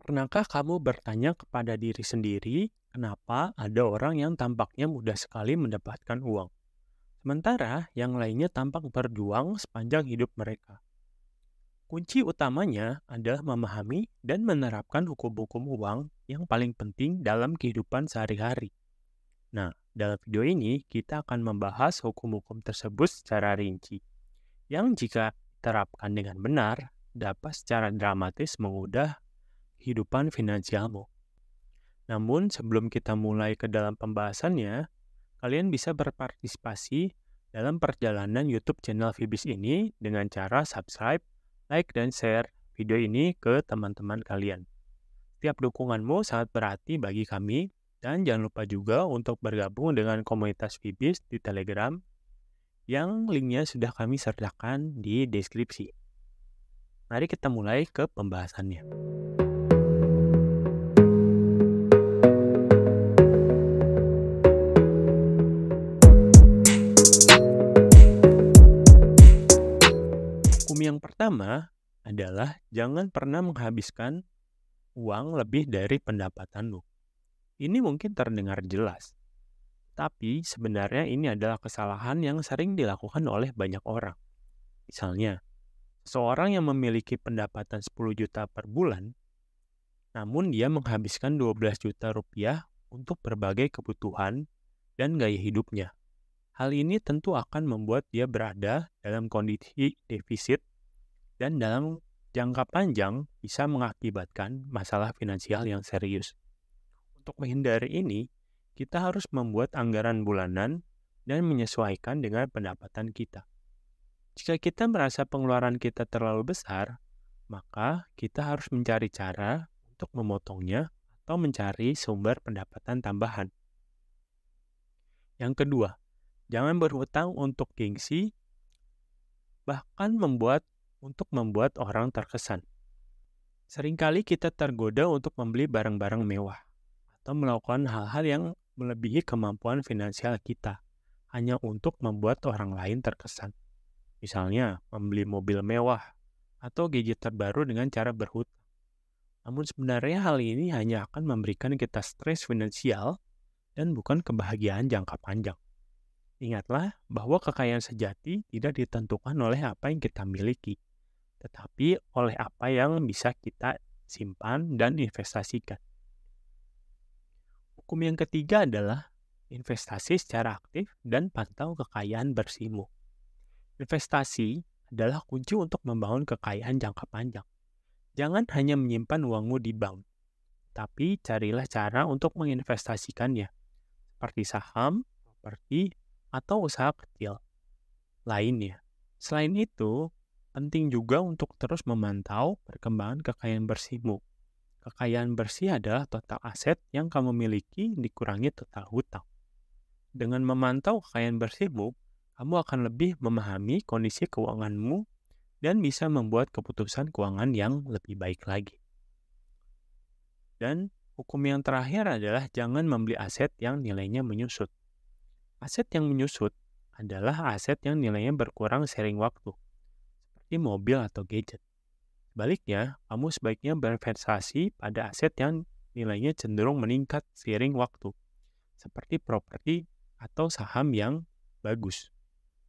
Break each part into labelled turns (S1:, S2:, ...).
S1: Pernahkah kamu bertanya kepada diri sendiri, kenapa ada orang yang tampaknya mudah sekali mendapatkan uang, sementara yang lainnya tampak berjuang sepanjang hidup mereka? Kunci utamanya adalah memahami dan menerapkan hukum-hukum uang yang paling penting dalam kehidupan sehari-hari. Nah, dalam video ini kita akan membahas hukum-hukum tersebut secara rinci, yang jika diterapkan dengan benar, dapat secara dramatis mengubah kehidupan finansialmu. Namun, sebelum kita mulai ke dalam pembahasannya, kalian bisa berpartisipasi dalam perjalanan YouTube channel Fibis ini dengan cara subscribe, like, dan share video ini ke teman-teman kalian. Setiap dukunganmu sangat berarti bagi kami, dan jangan lupa juga untuk bergabung dengan komunitas Fibis di Telegram, yang linknya sudah kami sertakan di deskripsi. Mari kita mulai ke pembahasannya. Hukum yang pertama adalah jangan pernah menghabiskan uang lebih dari pendapatanmu. Ini mungkin terdengar jelas, tapi sebenarnya ini adalah kesalahan yang sering dilakukan oleh banyak orang. Misalnya, seseorang yang memiliki pendapatan 10 juta per bulan, namun dia menghabiskan 12 juta rupiah untuk berbagai kebutuhan dan gaya hidupnya. Hal ini tentu akan membuat dia berada dalam kondisi defisit dan dalam jangka panjang bisa mengakibatkan masalah finansial yang serius. Untuk menghindari ini, kita harus membuat anggaran bulanan dan menyesuaikan dengan pendapatan kita. Jika kita merasa pengeluaran kita terlalu besar, maka kita harus mencari cara untuk memotongnya atau mencari sumber pendapatan tambahan. Yang kedua, jangan berhutang untuk gengsi, bahkan untuk membuat orang terkesan. Seringkali kita tergoda untuk membeli barang-barang mewah atau melakukan hal-hal yang melebihi kemampuan finansial kita hanya untuk membuat orang lain terkesan. Misalnya, membeli mobil mewah atau gadget terbaru dengan cara berhutang. Namun sebenarnya hal ini hanya akan memberikan kita stres finansial dan bukan kebahagiaan jangka panjang. Ingatlah bahwa kekayaan sejati tidak ditentukan oleh apa yang kita miliki, tetapi oleh apa yang bisa kita simpan dan investasikan. Hukum yang ketiga adalah investasi secara aktif dan pantau kekayaan bersihmu. Investasi adalah kunci untuk membangun kekayaan jangka panjang. Jangan hanya menyimpan uangmu di bank, tapi carilah cara untuk menginvestasikannya, seperti saham, properti, atau usaha kecil lainnya. Selain itu, penting juga untuk terus memantau perkembangan kekayaan bersihmu. Kekayaan bersih adalah total aset yang kamu miliki dikurangi total hutang. Dengan memantau kekayaan bersihmu, kamu akan lebih memahami kondisi keuanganmu dan bisa membuat keputusan keuangan yang lebih baik lagi. Dan hukum yang terakhir adalah jangan membeli aset yang nilainya menyusut. Aset yang menyusut adalah aset yang nilainya berkurang seiring waktu, seperti mobil atau gadget. Sebaliknya, kamu sebaiknya berinvestasi pada aset yang nilainya cenderung meningkat seiring waktu, seperti properti atau saham yang bagus.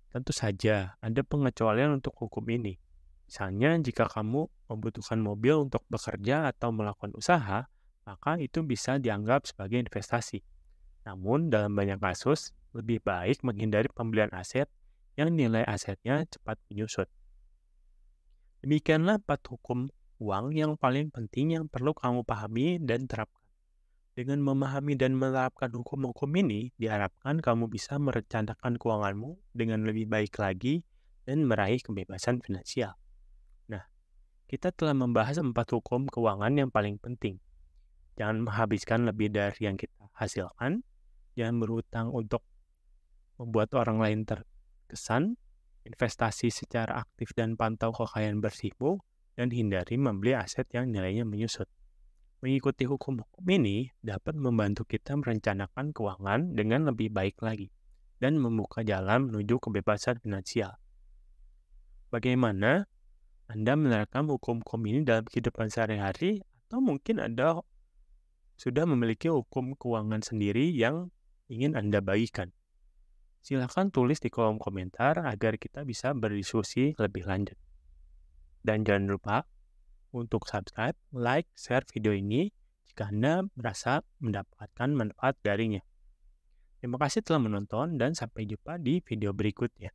S1: Tentu saja, ada pengecualian untuk hukum ini. Misalnya, jika kamu membutuhkan mobil untuk bekerja atau melakukan usaha, maka itu bisa dianggap sebagai investasi. Namun, dalam banyak kasus, lebih baik menghindari pembelian aset yang nilai asetnya cepat menyusut. Demikianlah 4 hukum uang yang paling penting yang perlu kamu pahami dan terapkan. Dengan memahami dan menerapkan hukum-hukum ini, diharapkan kamu bisa merencanakan keuanganmu dengan lebih baik lagi dan meraih kebebasan finansial. Nah, kita telah membahas 4 hukum keuangan yang paling penting. Jangan menghabiskan lebih dari yang kita hasilkan, jangan berhutang untuk membuat orang lain terkesan, investasi secara aktif dan pantau kekayaan bersihmu, dan hindari membeli aset yang nilainya menyusut. Mengikuti hukum-hukum ini dapat membantu kita merencanakan keuangan dengan lebih baik lagi dan membuka jalan menuju kebebasan finansial. Bagaimana Anda menerapkan hukum-hukum ini dalam kehidupan sehari-hari Atau mungkin Anda sudah memiliki hukum keuangan sendiri yang ingin Anda bagikan. Silahkan tulis di kolom komentar agar kita bisa berdiskusi lebih lanjut. Dan jangan lupa untuk subscribe, like, share video ini jika Anda merasa mendapatkan manfaat darinya. Terima kasih telah menonton dan sampai jumpa di video berikutnya.